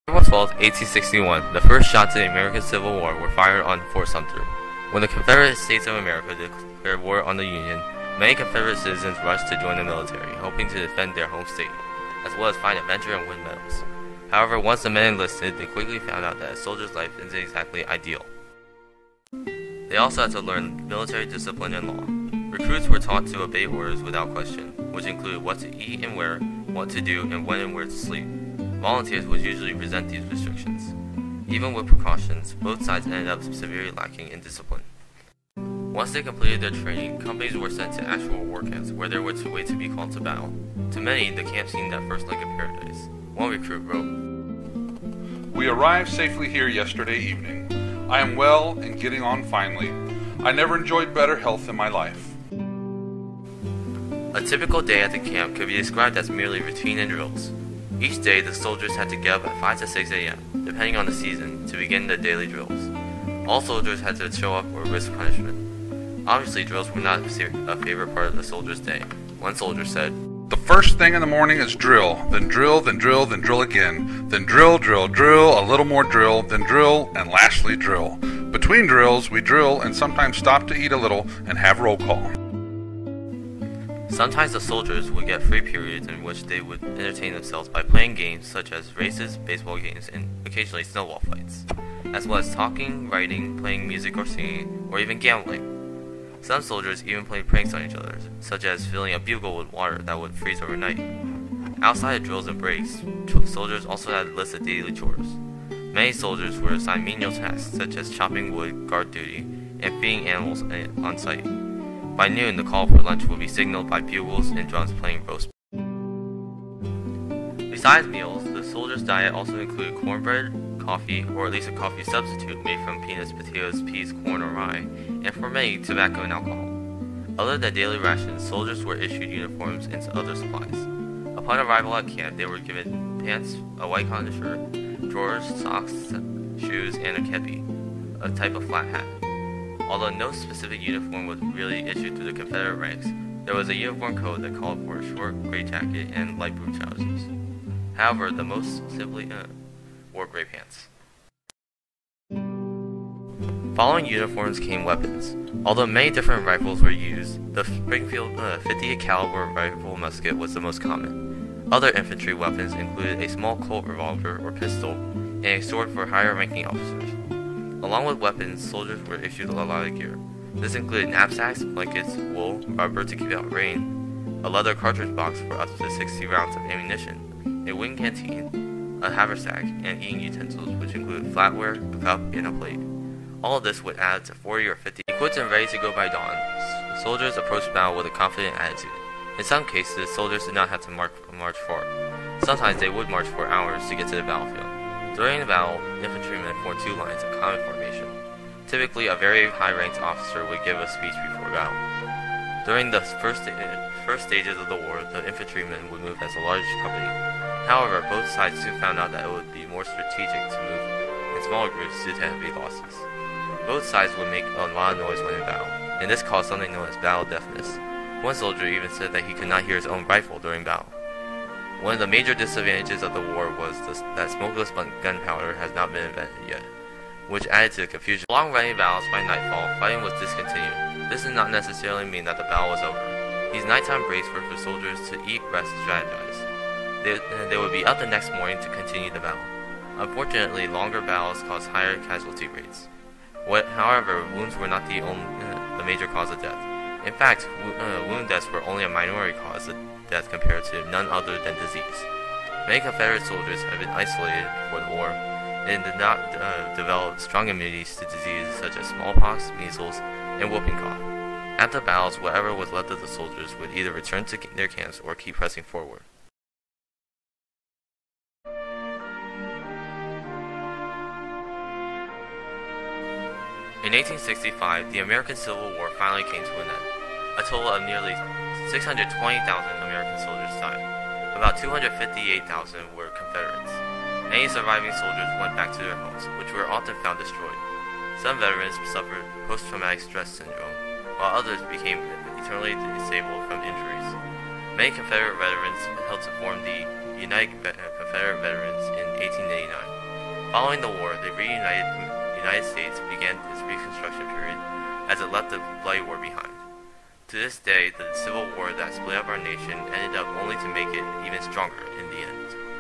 April 12, 1861, the first shots in the American Civil War were fired on Fort Sumter. When the Confederate States of America declared war on the Union, many Confederate citizens rushed to join the military, hoping to defend their home state, as well as find adventure and win medals. However, once the men enlisted, they quickly found out that a soldier's life isn't exactly ideal. They also had to learn military discipline and law. Recruits were taught to obey orders without question, which included what to eat and where, what to do, and when and where to sleep. Volunteers would usually resent these restrictions. Even with precautions, both sides ended up severely lacking in discipline. Once they completed their training, companies were sent to actual war camps where they were to wait to be called to battle. To many, the camp seemed that first like a paradise. One recruit wrote, "We arrived safely here yesterday evening. I am well and getting on finely. I never enjoyed better health in my life." A typical day at the camp could be described as merely routine and drills. Each day, the soldiers had to get up at 5 to 6 a.m., depending on the season, to begin their daily drills. All soldiers had to show up or risk punishment. Obviously, drills were not a favorite part of the soldiers' day. One soldier said, "The first thing in the morning is drill, then drill, then drill, then drill again, then drill, drill, drill, a little more drill, then drill, and lastly drill. Between drills, we drill and sometimes stop to eat a little and have roll call." Sometimes the soldiers would get free periods in which they would entertain themselves by playing games such as races, baseball games, and occasionally snowball fights, as well as talking, writing, playing music or singing, or even gambling. Some soldiers even played pranks on each other, such as filling a bugle with water that would freeze overnight. Outside of drills and breaks, soldiers also had lists of daily chores. Many soldiers were assigned menial tasks such as chopping wood, guard duty, and feeding animals on site. By noon, the call for lunch would be signaled by bugles and drums playing roast. Besides meals, the soldiers' diet also included cornbread, coffee, or at least a coffee substitute made from peanuts, potatoes, peas, corn, or rye, and for many, tobacco and alcohol. Other than daily rations, soldiers were issued uniforms and other supplies. Upon arrival at camp, they were given pants, a white cotton shirt, drawers, socks, shoes, and a kepi, a type of flat hat. Although no specific uniform was really issued to the Confederate ranks, there was a uniform code that called for a short gray jacket and light blue trousers. However, the most simply wore gray pants. Following uniforms came weapons. Although many different rifles were used, the Springfield .58 caliber rifle musket was the most common. Other infantry weapons included a small Colt revolver or pistol and a sword for higher-ranking officers. Along with weapons, soldiers were issued a lot of gear. This included knapsacks, blankets, wool, rubber to keep out rain, a leather cartridge box for up to 60 rounds of ammunition, a wooden canteen, a haversack, and eating utensils, which included flatware, a cup, and a plate. All of this would add to 40 or 50. Equipped and ready to go by dawn, soldiers approached battle with a confident attitude. In some cases, soldiers did not have to march far. Sometimes they would march for hours to get to the battlefield. During the battle, infantrymen formed two lines of common formation. Typically, a very high-ranked officer would give a speech before battle. During the first stages of the war, the infantrymen would move as a large company. However, both sides soon found out that it would be more strategic to move in smaller groups due to heavy losses. Both sides would make a lot of noise when in battle, and this caused something known as battle deafness. One soldier even said that he could not hear his own rifle during battle. One of the major disadvantages of the war was that smokeless gunpowder has not been invented yet, which added to the confusion. Long running battles by nightfall, fighting was discontinued. This did not necessarily mean that the battle was over. These nighttime breaks were for soldiers to eat, rest, and strategize. They would be up the next morning to continue the battle. Unfortunately, longer battles caused higher casualty rates. However, wounds were not the major cause of death. In fact, wound deaths were only a minority cause of death compared to none other than disease. Many Confederate soldiers had been isolated before the war and did not develop strong immunities to diseases such as smallpox, measles, and whooping cough. After battles, whatever was left of the soldiers would either return to their camps or keep pressing forward. In 1865, the American Civil War finally came to an end. A total of nearly 620,000 American soldiers died. About 258,000 were Confederates. Many surviving soldiers went back to their homes, which were often found destroyed. Some veterans suffered post-traumatic stress syndrome, while others became eternally disabled from injuries. Many Confederate veterans helped to form the United Confederate Veterans in 1889. Following the war, the reunited United States began its Reconstruction period as it left the bloody war behind. To this day, the Civil War that split up our nation ended up only to make it even stronger in the end.